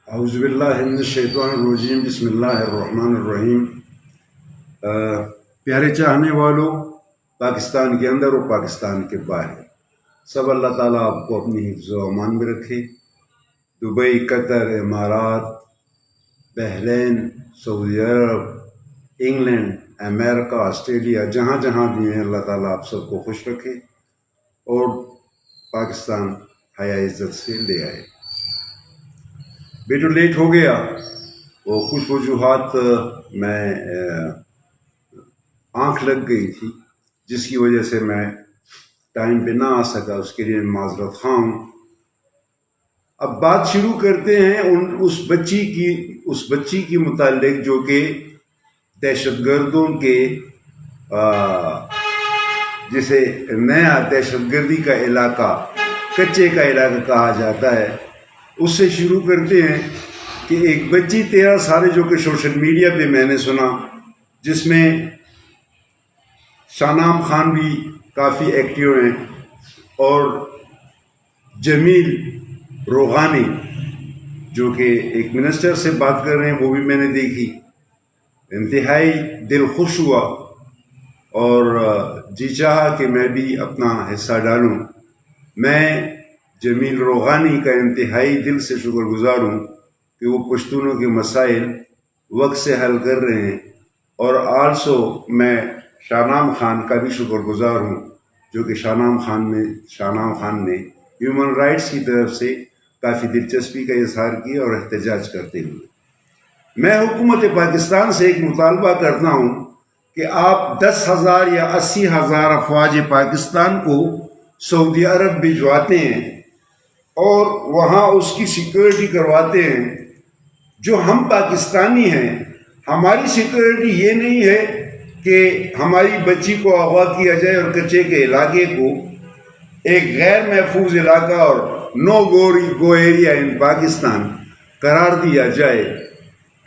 اعوذ باللہ من الشیطان الرجیم، بسم اللہ الرحمن الرحیم۔ پیارے چاہنے والوں، پاکستان کے اندر اور پاکستان کے باہر، سب اللہ تعالیٰ آپ کو اپنی حفظ و امان میں رکھے۔ دبئی، قطر، امارات، بحرین، سعودی عرب، انگلینڈ، امریکہ، آسٹریلیا، جہاں جہاں بھی ہیں، اللہ تعالیٰ آپ سب کو خوش رکھے اور پاکستان حیا عزت سے لے آئے۔ بیٹو لیٹ ہو گیا، وہ کچھ وجوہات میں آنکھ لگ گئی تھی، جس کی وجہ سے میں ٹائم پہ نہ آ سکا، اس کے لیے معذرت خواہ ہوں۔ اب بات شروع کرتے ہیں اس بچی کی متعلق جو کہ دہشت گردوں کے جسے نیا دہشت گردی کا علاقہ، کچے کا علاقہ کہا جاتا ہے، اس سے شروع کرتے ہیں کہ ایک بچی 13 سال جو کہ سوشل میڈیا پہ میں نے سنا، جس میں شانام خان بھی کافی ایکٹیو ہیں اور جمیل روغانی جو کہ ایک منسٹر سے بات کر رہے ہیں، وہ بھی میں نے دیکھی۔ انتہائی دل خوش ہوا اور جی چاہا کہ میں بھی اپنا حصہ ڈالوں۔ میں جمیل روغانی کا انتہائی دل سے شکر گزار ہوں کہ وہ پشتونوں کے مسائل وقت سے حل کر رہے ہیں، اور آلسو میں شانام خان کا بھی شکر گزار ہوں جو کہ شانام خان نے ہیومن رائٹس کی طرف سے کافی دلچسپی کا اظہار کیا اور احتجاج کرتے ہوئے۔ میں حکومت پاکستان سے ایک مطالبہ کرتا ہوں کہ آپ 10,000 یا 80,000 افواج پاکستان کو سعودی عرب بھجواتے ہیں اور وہاں اس کی سیکورٹی کرواتے ہیں۔ جو ہم پاکستانی ہیں، ہماری سیکورٹی یہ نہیں ہے کہ ہماری بچی کو اغوا کیا جائے اور کچے کے علاقے کو ایک غیر محفوظ علاقہ اور نو گو ایریا ان پاکستان قرار دیا جائے۔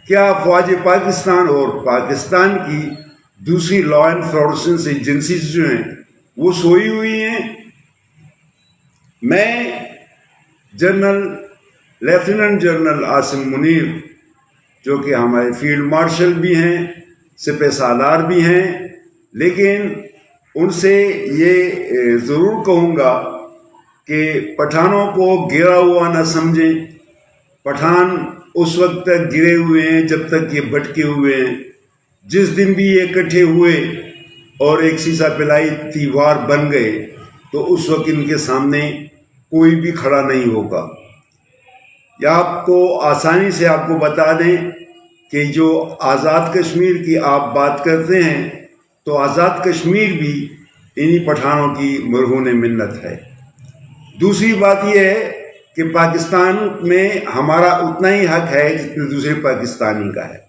کیا افواج پاکستان اور پاکستان کی دوسری لا انفورسمنٹ ایجنسیز جو ہیں وہ سوئی ہوئی ہیں؟ میں لیفٹیننٹ جنرل عاصم منیر، جو کہ ہمارے فیلڈ مارشل بھی ہیں، سپہ سالار بھی ہیں، لیکن ان سے یہ ضرور کہوں گا کہ پٹھانوں کو گرا ہوا نہ سمجھیں۔ پٹھان اس وقت تک گرے ہوئے ہیں جب تک یہ بھٹکے ہوئے ہیں۔ جس دن بھی یہ اکٹھے ہوئے اور ایک سیسا پلائی تیوار بن گئے تو اس وقت ان کے سامنے کوئی بھی کھڑا نہیں ہوگا۔ یا آپ کو آسانی سے آپ کو بتا دیں کہ جو آزاد کشمیر کی آپ بات کرتے ہیں تو آزاد کشمیر بھی انہی پٹھانوں کی مرہون منت ہے۔ دوسری بات یہ ہے کہ پاکستان میں ہمارا اتنا ہی حق ہے جتنے دوسرے پاکستانی کا ہے۔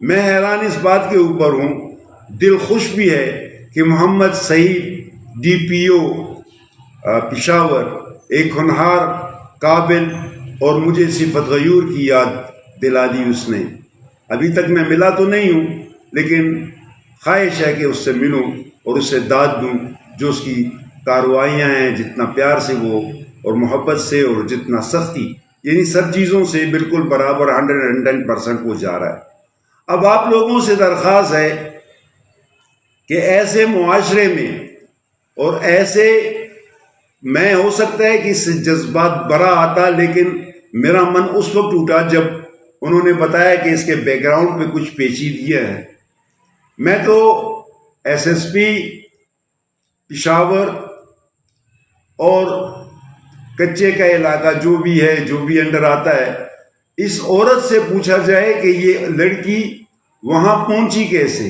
میں حیران اس بات کے اوپر ہوں، دل خوش بھی ہے کہ محمد سعید DPO پشاور ایک ہونہار، قابل اور مجھے صفت غیور کی یاد دلا دی اس نے۔ ابھی تک میں ملا تو نہیں ہوں، لیکن خواہش ہے کہ اس سے ملوں اور اس سے داد دوں۔ جو اس کی کارروائیاں ہیں، جتنا پیار سے وہ اور محبت سے اور جتنا سختی، یعنی سب چیزوں سے بالکل برابر 110% وہ جا رہا ہے۔ اب آپ لوگوں سے درخواست ہے کہ ایسے معاشرے میں اور ایسے میں ہو سکتا ہے کہ اس سے جذبات بڑا آتا، لیکن میرا من اس وقت ٹوٹا جب انہوں نے بتایا کہ اس کے بیک گراؤنڈ پہ کچھ پیچیدگیاں ہیں۔ میں تو SSP پشاور اور کچے کا علاقہ جو بھی ہے، جو بھی انڈر آتا ہے، اس عورت سے پوچھا جائے کہ یہ لڑکی وہاں پہنچی کیسے،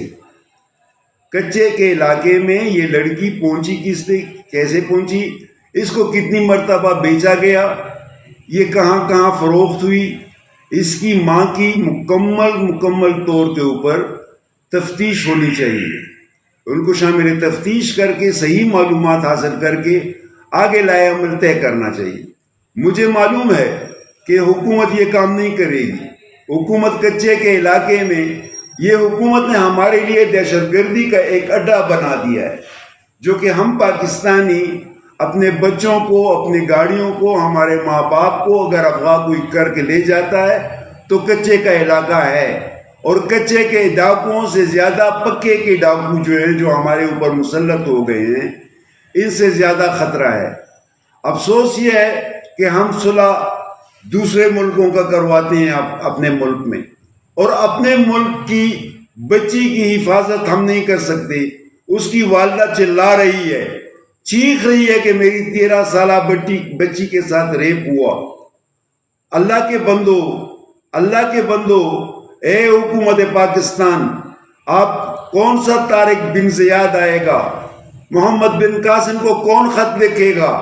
کچے کے علاقے میں یہ لڑکی پہنچی کیسے پہنچی، اس کو کتنی مرتبہ بیچا گیا، یہ کہاں کہاں فروخت ہوئی، اس کی ماں کی مکمل طور کے اوپر تفتیش ہونی چاہیے۔ ان کو شامل تفتیش کر کے صحیح معلومات حاصل کر کے آگے لائے عمل طے کرنا چاہیے۔ مجھے معلوم ہے کہ حکومت یہ کام نہیں کرے گی۔ حکومت کچے کے علاقے میں، یہ حکومت نے ہمارے لیے دہشت گردی کا ایک اڈا بنا دیا ہے، جو کہ ہم پاکستانی اپنے بچوں کو، اپنی گاڑیوں کو، ہمارے ماں باپ کو اگر اغوا کوئی کر کے لے جاتا ہے تو کچے کا علاقہ ہے، اور کچے کے ڈاکوؤں سے زیادہ پکے کے ڈاکو جو ہیں، جو ہمارے اوپر مسلط ہو گئے ہیں، ان سے زیادہ خطرہ ہے۔ افسوس یہ ہے کہ ہم صلح دوسرے ملکوں کا کرواتے ہیں اپنے ملک میں، اور اپنے ملک کی بچی کی حفاظت ہم نہیں کر سکتے۔ اس کی والدہ چلا رہی ہے، چیخ رہی ہے کہ میری 13 سالہ بچی کے ساتھ ریپ ہوا۔ اللہ کے بندو، اللہ کے بندو، اے حکومت پاکستان، آپ کون سا طارق بن زیاد آئے گا؟ محمد بن قاسم کو کون خط لکھے گا؟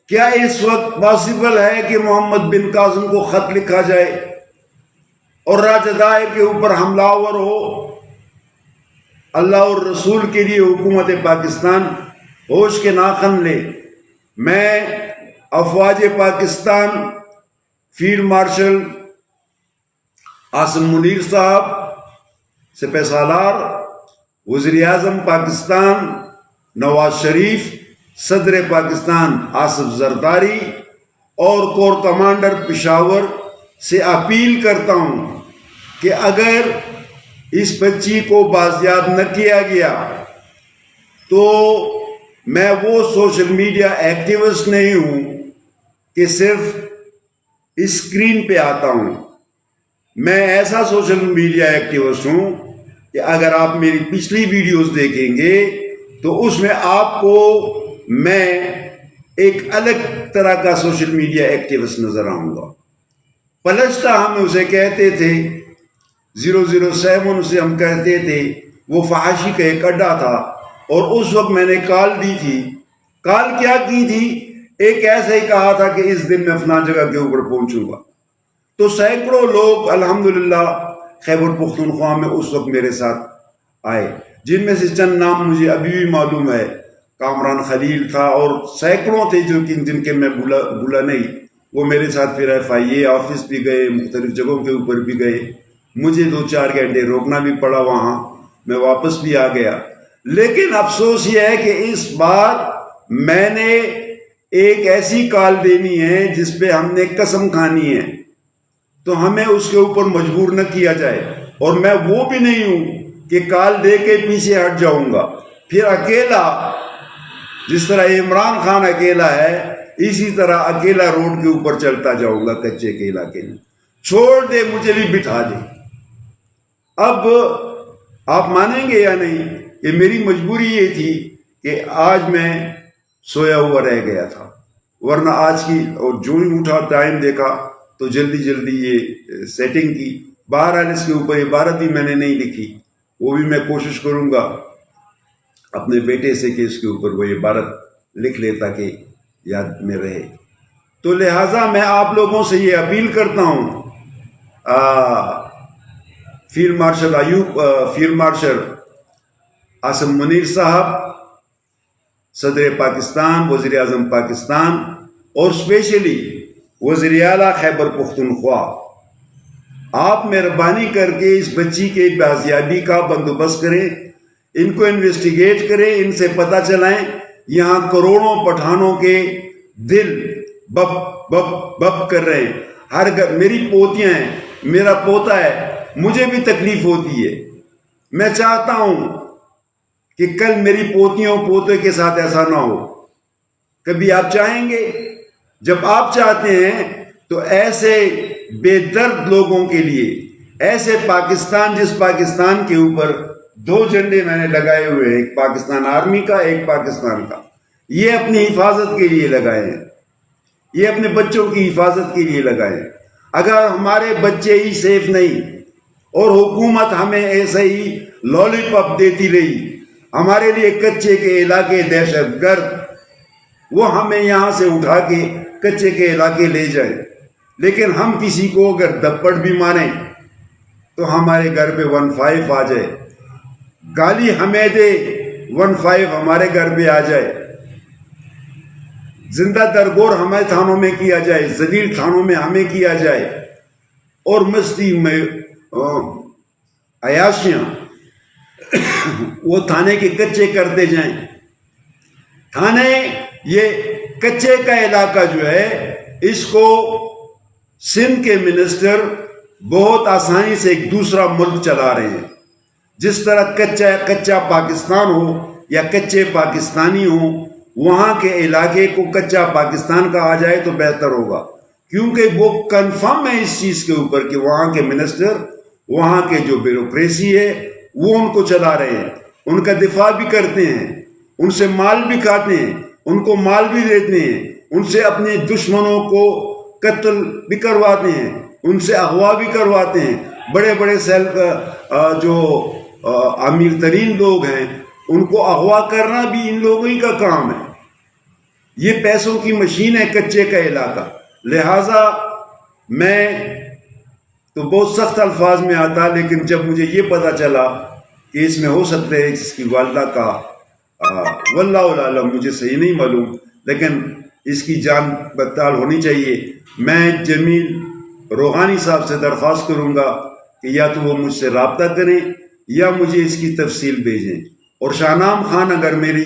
کیا اس وقت پاسبل ہے کہ محمد بن قاسم کو خط لکھا جائے اور راجہ دائر کے اوپر حملہ آور ہو؟ اللہ اور رسول کے لیے حکومت پاکستان ہوش کے ناخن لے۔ میں افواج پاکستان فیلڈ مارشل عاصم منیر صاحب، سپہ سالار وزیر اعظم پاکستان نواز شریف، صدر پاکستان آصف زرداری اور کور کمانڈر پشاور سے اپیل کرتا ہوں کہ اگر اس بچی کو بازیاب نہ کیا گیا تو میں وہ سوشل میڈیا ایکٹیوسٹ نہیں ہوں کہ صرف اسکرین پہ آتا ہوں۔ میں ایسا سوشل میڈیا ایکٹیوسٹ ہوں کہ اگر آپ میری پچھلی ویڈیوز دیکھیں گے تو اس میں آپ کو میں ایک الگ طرح کا سوشل میڈیا ایکٹیوسٹ نظر آؤں گا۔ پلشتہ ہم اسے کہتے تھے، 007 اسے ہم کہتے تھے، وہ فحاشی کا ایک اڈا تھا، اور اس وقت میں نے کال دی تھی۔ کال کیا کی تھی؟ ایک ایسا ہی کہا تھا کہ اس دن میں فلاں جگہ کے اوپر پہنچوں گا۔ تو سینکڑوں لوگ الحمدللہ خیبر پختونخوا میں اس وقت میرے ساتھ آئے، جن میں سے چند نام مجھے ابھی بھی معلوم ہے۔ کامران خلیل تھا، اور سینکڑوں تھے جن کے میں بھولا نہیں۔ وہ میرے ساتھ پھر FIA آفس بھی گئے، مختلف جگہوں کے اوپر بھی گئے۔ مجھے 2-4 گھنٹے روکنا بھی پڑا وہاں، میں واپس بھی آ گیا۔ لیکن افسوس یہ ہے کہ اس بار میں نے ایک ایسی کال دینی ہے جس پہ ہم نے قسم کھانی ہے، تو ہمیں اس کے اوپر مجبور نہ کیا جائے۔ اور میں وہ بھی نہیں ہوں کہ کال دے کے پیچھے ہٹ جاؤں گا، پھر اکیلا، جس طرح عمران خان اکیلا ہے اسی طرح اکیلا روڈ کے اوپر چلتا جاؤں گا کچے کے علاقے میں۔ چھوڑ دے، مجھے بھی بٹھا دے۔ اب آپ مانیں گے یا نہیں کہ میری مجبوری یہ تھی کہ آج میں سویا ہوا رہ گیا تھا، ورنہ آج کی، اور جو ہی اٹھا ٹائم دیکھا تو جلدی یہ سیٹنگ کی۔ بہرحال اس کے اوپر عبارت بھی میں نے نہیں لکھی، وہ بھی میں کوشش کروں گا اپنے بیٹے سے کہ اس کے اوپر وہ عبارت لکھ لے تاکہ یاد میں رہے۔ تو لہٰذا میں آپ لوگوں سے یہ اپیل کرتا ہوں، فیلڈ مارشل عاصم منیر صاحب، صدر پاکستان، وزیر اعظم پاکستان، اور اسپیشلی وزیر اعلیٰ خیبر پختونخوا، آپ مہربانی کر کے اس بچی کے بازیابی کا بندوبست کریں، ان کو انویسٹیگیٹ کریں، ان سے پتہ چلائیں۔ یہاں کروڑوں پٹھانوں کے دل بپ بپ بپ کر رہے ہیں۔ ہر گھر، میری پوتیاں ہیں، میرا پوتا ہے، مجھے بھی تکلیف ہوتی ہے۔ میں چاہتا ہوں کہ کل میری پوتیوں پوتے کے ساتھ ایسا نہ ہو۔ کبھی آپ چاہیں گے؟ جب آپ چاہتے ہیں تو ایسے بے درد لوگوں کے لیے، ایسے پاکستان، جس پاکستان کے اوپر 2 جھنڈے میں نے لگائے ہوئے ہیں، ایک پاکستان آرمی کا، ایک پاکستان کا، یہ اپنی حفاظت کے لیے لگائے ہیں، یہ اپنے بچوں کی حفاظت کے لیے لگائے ہیں۔ اگر ہمارے بچے ہی سیف نہیں اور حکومت ہمیں ایسے ہی لالی پاپ دیتی رہی، ہمارے لیے کچے کے علاقے دہشت گرد، وہ ہمیں یہاں سے اٹھا کے کچے کے علاقے لے جائیں، لیکن ہم کسی کو اگر دپڑ بھی ماریں تو ہمارے گھر پہ 15 آ جائے، گالی ہمیں دے 15 ہمارے گھر پہ آ جائے، زندہ درگور ہمارے تھانوں میں کیا جائے، ذلیل تھانوں میں ہمیں کیا جائے، اور مستی میں عیاشیاں وہ تھانے کے کچے کرتے جائیں، تھانے یہ کچے کا علاقہ جو ہے اس کو سندھ کے منسٹر بہت آسانی سے ایک دوسرا ملک چلا رہے ہیں. جس طرح کچا پاکستان ہو یا کچے پاکستانی ہوں، وہاں کے علاقے کو کچا پاکستان کہا جائے تو بہتر ہوگا، کیونکہ وہ کنفرم ہے اس چیز کے اوپر کہ وہاں کے منسٹر، وہاں کے جو بیوروکریسی ہے وہ ان کو چلا رہے ہیں، ان کا دفاع بھی کرتے ہیں، ان سے مال بھی کھاتے ہیں، ان کو مال بھی دیتے ہیں، ان سے اپنے دشمنوں کو قتل بھی کرواتے ہیں، ان سے اغوا بھی کرواتے ہیں. بڑے بڑے جو امیر ترین لوگ ہیں ان کو اغوا کرنا بھی ان لوگوں ہی کا کام ہے. یہ پیسوں کی مشین ہے کچے کا علاقہ. لہٰذا میں تو بہت سخت الفاظ میں آتا، لیکن جب مجھے یہ پتہ چلا کہ اس میں ہو سکتا ہے اس کی والدہ کا واللہ عالم، مجھے صحیح نہیں معلوم، لیکن اس کی جان پڑتال ہونی چاہیے. میں جمیل روحانی صاحب سے درخواست کروں گا کہ یا تو وہ مجھ سے رابطہ کریں یا مجھے اس کی تفصیل بھیجیں. اور شاہ نام خان اگر میری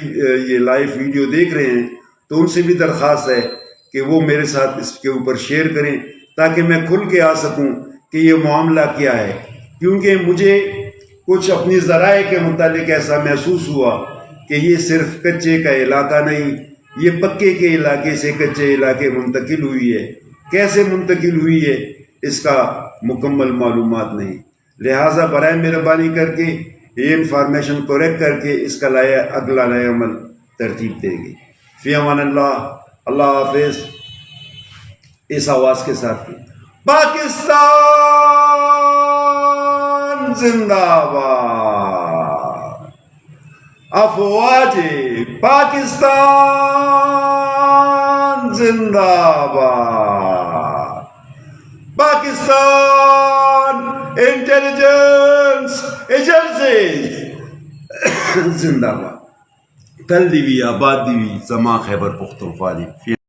یہ لائیو ویڈیو دیکھ رہے ہیں تو ان سے بھی درخواست ہے کہ وہ میرے ساتھ اس کے اوپر شیئر کریں تاکہ میں کھل کے آ سکوں کہ یہ معاملہ کیا ہے. کیونکہ مجھے کچھ اپنی ذرائع کے متعلق ایسا محسوس ہوا کہ یہ صرف کچے کا علاقہ نہیں، یہ پکے کے علاقے سے کچے علاقے منتقل ہوئی ہے. کیسے منتقل ہوئی ہے اس کا مکمل معلومات نہیں. لہٰذا برائے مہربانی کر کے یہ انفارمیشن کریکٹ کر کے اس کا اگلا نئے عمل ترتیب دے گی. فی امان اللہ. اللہ حافظ. اس آواز کے ساتھ پاکستان زندہ باد. افواج پاکستان زندہ باد. پاکستان انٹیلیجنس ایجنسی زندہ باد. کل دیوی آباد دیوی زما خیبر پختونخوا دی.